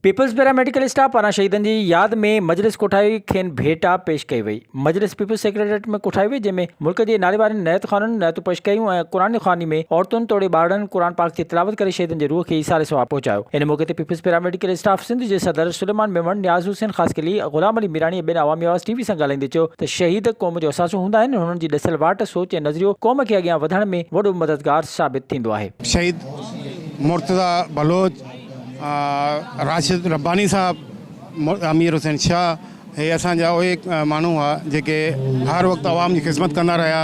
Peoples paramedical staff पारां शहीदनि जी याद में मजलिस कोठाई खेनि भेटा पेश कई वई। मजलिस पीपल्स सेक्रेटरीट में कोठाई वई, जंहिंमें मुल्क जे नाले वारनि नयत ख़ाननि नयतूं पेश कयूं ऐं क़ुरान ख़्वानी में औरतुनि तोड़े ॿारनि क़ुरान पाक जी तिलावत करे शहीदनि जे रूह खे इसारे सवाब पहुचायो। इन मौक़े ते पीपल्स पैरामेडिकल स्टाफ सिंध जे सदर सुलेमान मेमन, न्याज़ हुसैन ख़ासकली, ग़ुलाम अली मीरानी ॿिनि अवामी आवाज़ टीवी सां ॻाल्हाईंदे चयो त शहीद क़ौम जो असासो हूंदा आहिनि। हुननि जी ॾिसल वाट, सोच ऐं नज़रियो क़ौम खे अॻियां वधण में वॾो मददगार साबित थींदो आहे। शहीद मुर्तज़ा बलोच, राशिद रब्बानी साहब, अमीर हुसैन शाह, हे असांजा उहे माण्हू हुआ जेके हर वक़्तु आवाम जी ख़िदमत कंदा रहिया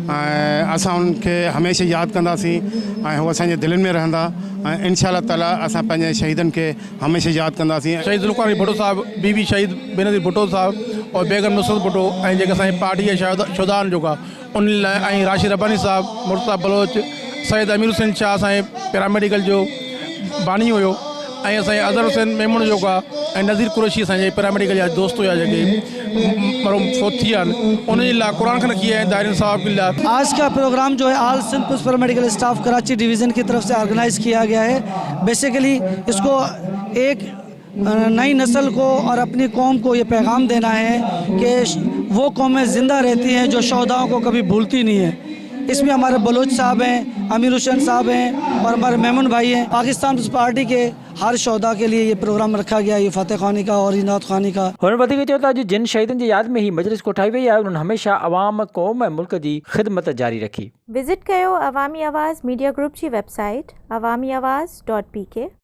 ऐं असां उनखे हमेशह यादि कंदासीं ऐं हू असांजे दिलनि में रहंदा ऐं इंशाअल्लाह ताला असां पंहिंजे शहीदनि खे हमेशह यादि कंदासीं। शहीद ज़ुल्फ़िकार अली भुट्टो साहब, बीबी शहीद बेनज़ीर भुट्टो साहब और बेगम नुसरत भुट्टो ऐं जेके असांजी पार्टी जे शुहदाअ जो उन लाइ ऐं राशिद रब्बानी साहब, मुर्तज़ा बलोच, सैयद अमीर हुसैन शाह असांजे पैरामेडिकल जो बानी हुयो ऐं असांजे अज़हर हुसैन मेमून जो ऐं नज़ीर कुरैशी असांजे पैरामेडिकल जा दोस्त हुआ जेके मरहूम फोत थी विया आहिनि, उनजे लाइ क़ुरान ख़ान किया है दायरे सवाब के लिए। आज का प्रोग्राम जो है all Sindh police paramedical staff Karachi division की तरफ से ऑर्गेनाइज़ किया गया है। बेसिकली इसको एक नई नस्ल को और अपनी कौम को ये पैगाम देना है कि वो कौमें ज़िंदा रहती हैं जो शहदाओं को कभी भूलती नहीं है। इसमें हमारे बलोच साहब हैं, अमीर हुसैन साहब हैं और हमारे मेमन भाई हैं। पाकिस्तान पीपल्स पार्टी के हर शहदा के लिए ये प्रोग्राम रखा गया, ये फतेह खानी का और इनात खानी का। हुननि जिन शहीदनि जी यादि में ही मजलिस कोठाई वई आहे, उन्हनि हमेशा अवाम, क़ौम ऐं मुल्क जी ख़िदमत जारी रखी। विज़िट कयो अवामी आवाज़ मीडिया ग्रुप जी वेबसाइट awamiawaz.pk।